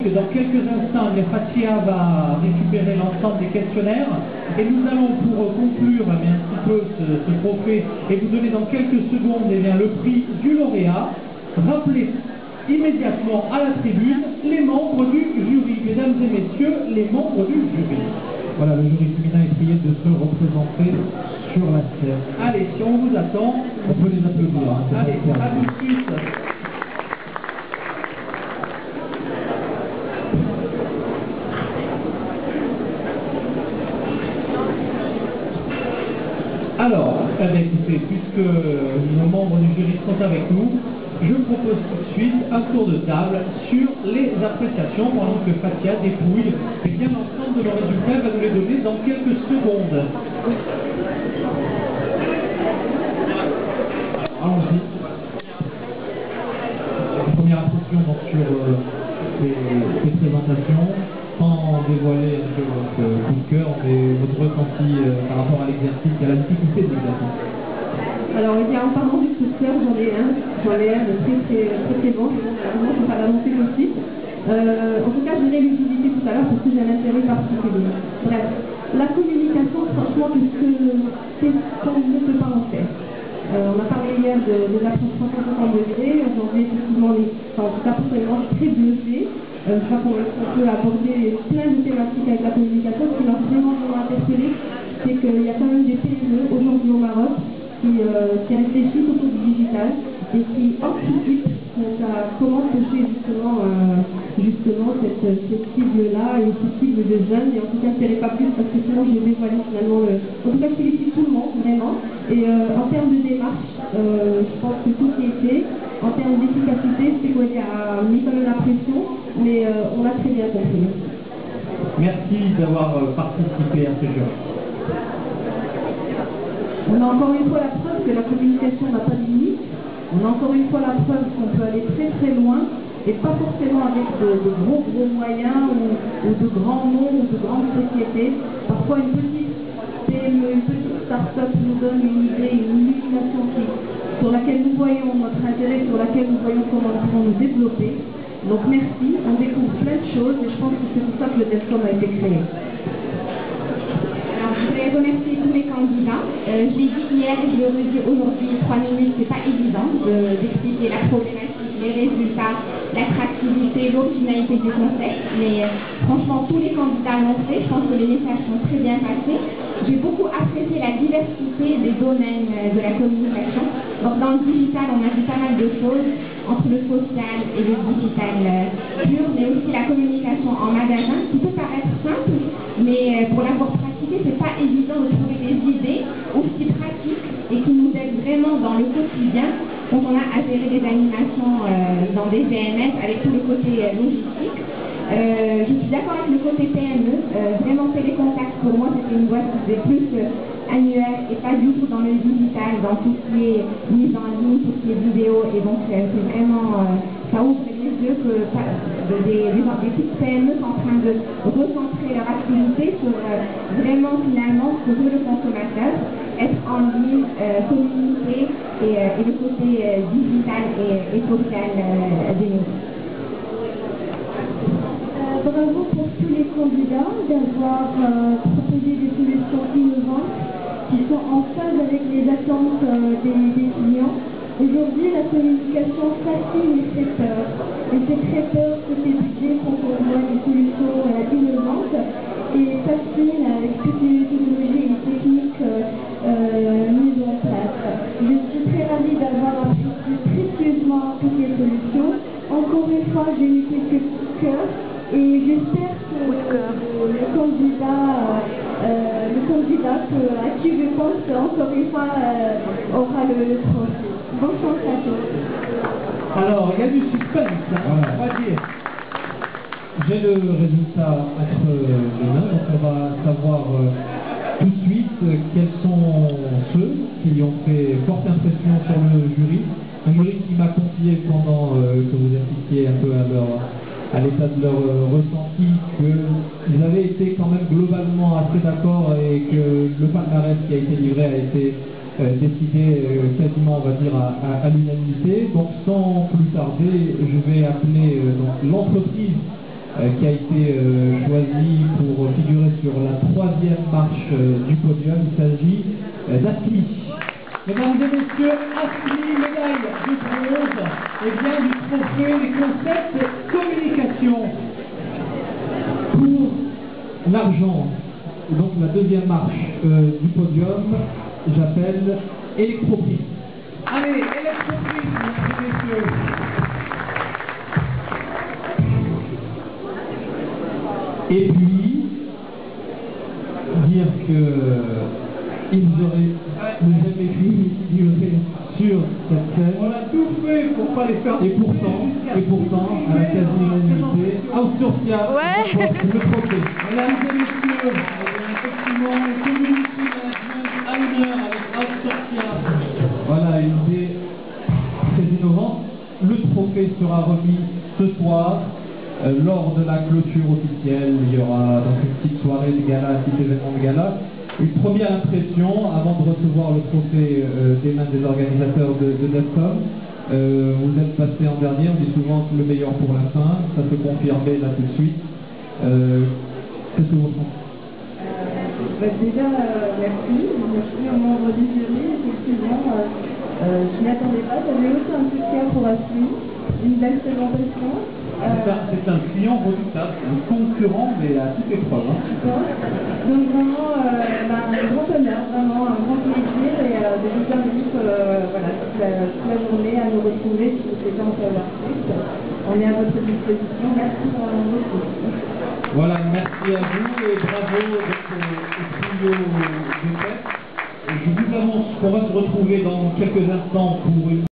Dans quelques instants, Fatia va récupérer l'ensemble des questionnaires et nous allons, pour conclure un petit peu ce trophée et vous donner dans quelques secondes le prix du lauréat, rappeler immédiatement à la tribune les membres du jury. Mesdames et messieurs, les membres du jury. Voilà, le jury féminin est prié de se représenter sur la scène. Allez, si on vous attend, on peut les applaudir. Hein, allez, à tout de suite. Alors, écoutez, puisque nos membres du jury sont avec nous, je propose tout de suite un tour de table sur les appréciations pendant que Fatia dépouille l'ensemble de nos résultats. Elle va nous les donner dans quelques secondes. Allons-y. Première impression donc, sur ces présentations, sans dévoiler un peu votre coup de cœur, mais votre ressenti par rapport à l'exercice et à la difficulté de l'exercice. Alors, en parlant du coup de cœur, j'en ai un de très bon, malheureusement je ne peux pas l'annoncer tout de suite. En tout cas, je l'ai utilisé tout à l'heure parce que j'ai un intérêt particulier. Bref, la communication, franchement, c'est ce qu'on ne peut pas en faire. On a parlé hier de l'approche 360 degrés, aujourd'hui, effectivement, en tout cas, personnellement, je suis très bluffée. Je crois qu'on peut aborder plein de thématiques avec la communication. Ce qui m'a vraiment interpellée, c'est qu'il y a quand même des PME aujourd'hui au Maroc qui réfléchissent autour du digital et qui anticipent comment toucher justement cette cible-là et cette cible de jeunes. Et en tout cas, je ne dirai pas plus parce que sinon je vais dévoiler finalement En tout cas, je félicite tout le monde, vraiment. Et en termes de démarche, je pense que tout y était. En termes d'efficacité, c'est qu'on a mis quand même la pression, mais on l'a très bien compris. Merci d'avoir participé à ce jeu. On a encore une fois la preuve que la communication n'a pas de limite. On a encore une fois la preuve qu'on peut aller très très loin et pas forcément avec de gros moyens ou de grands noms ou de grandes sociétés. Parfois une petite PME, une petite start-up nous donne une idée, une illumination sur laquelle nous voyons notre intérêt, sur laquelle nous voyons comment nous pouvons nous développer. Donc merci, on découvre plein de choses et je pense que c'est pour ça que le DEFCON a été créé. Je voudrais remercier tous les candidats. Je l'ai dit hier et je le redis aujourd'hui, 3 minutes, c'est pas évident d'expliquer la problématique, les résultats, l'attractivité, l'originalité du concept. Mais franchement, tous les candidats l'ont fait. Je pense que les messages sont très bien passés. J'ai beaucoup apprécié la diversité des domaines de la communication. Donc dans le digital, on a vu pas mal de choses entre le social et le digital pur, mais aussi la communication en magasin, qui peut paraître simple, mais pour l'avoir pratiqué, c'est pas évident de trouver des idées aussi pratiques et qui nous aident vraiment dans le quotidien quand on a à gérer des animations dans des VMS avec tout le côté logistique. Je suis d'accord avec le côté PME, vraiment Télécontact pour moi c'était une boîte qui faisait plus annuel et pas du tout dans le digital, dans tout ce qui est mise en ligne, tout ce qui est vidéo, et donc c'est vraiment, ça ouvre les yeux que des petites PME sont en train de recentrer leur activité sur vraiment finalement ce que veut le consommateur, être en ligne, communiquer et le côté digital et social des nouveaux. Bravo pour tous les candidats d'avoir proposé des solutions innovantes qui sont en phase avec les attentes des clients. Aujourd'hui, la communication fascine et fait peur. Et c'est très peur côté budget quand on voit des solutions innovantes et fascine avec toutes les technologies et techniques mises en place. Je suis très ravie d'avoir apprécié précieusement toutes les solutions. Encore une fois, j'ai eu quelques coups de cœur. Et j'espère que le candidat à qui je pense encore une fois aura le trophée. Bonne chance à tous. Alors, il y a du suspense, on va dire. J'ai le résultat entre les mains, donc on va savoir tout de suite quels sont ceux qui ont fait forte impression sur le jury. Un jury qui m'a confié pendant que vous expliquiez un peu à l'état de leur ressenti, qu'ils avaient été quand même globalement assez d'accord et que le palmarès qui a été livré a été décidé quasiment, on va dire, à l'unanimité. Donc sans plus tarder, je vais appeler l'entreprise qui a été choisi pour figurer sur la 3e marche du podium. Il s'agit d'Asli. Mesdames et messieurs, Asli, médaille de bronze, et bien du trophée des concepts communication. Pour l'argent, donc la 2e marche du podium, j'appelle Electroprix. Allez, Electroprix, mesdames et messieurs. Et puis, dire que ils auraient jamais pu figurer sur cette scène. On a tout fait pour pas les faire. Et pourtant, à la quasi-unanimité, Austurtia remporte le trophée. Mesdames et messieurs, effectivement, community management à l'honneur avec Austurtia. Voilà, une idée très innovante. Le trophée sera remis ce soir. Lors de la clôture officielle, il y aura donc une petite soirée de gala, un petit événement de gala. Une première impression avant de recevoir le trophée des mains des organisateurs de DEFCON. Vous êtes passé en dernier, on dit souvent le meilleur pour la fin, ça se confirmer là tout de suite. Qu'est-ce que vous pensez? Déjà, merci. Je suis un membre du jury, effectivement. Je n'y attendais pas, j'avais aussi un coup de cœur pour Asli, une belle présentation. C'est un client redoutable, un concurrent, mais à toute épreuve. Donc vraiment, un grand honneur, vraiment un grand plaisir et de vous invite voilà, toute la journée à nous retrouver si vous souhaitez en savoir plus. On est à votre disposition. Merci pour votre écoute. Voilà, merci à vous et bravo au trio de fête. Je vous annonce qu'on va se retrouver dans quelques instants pour une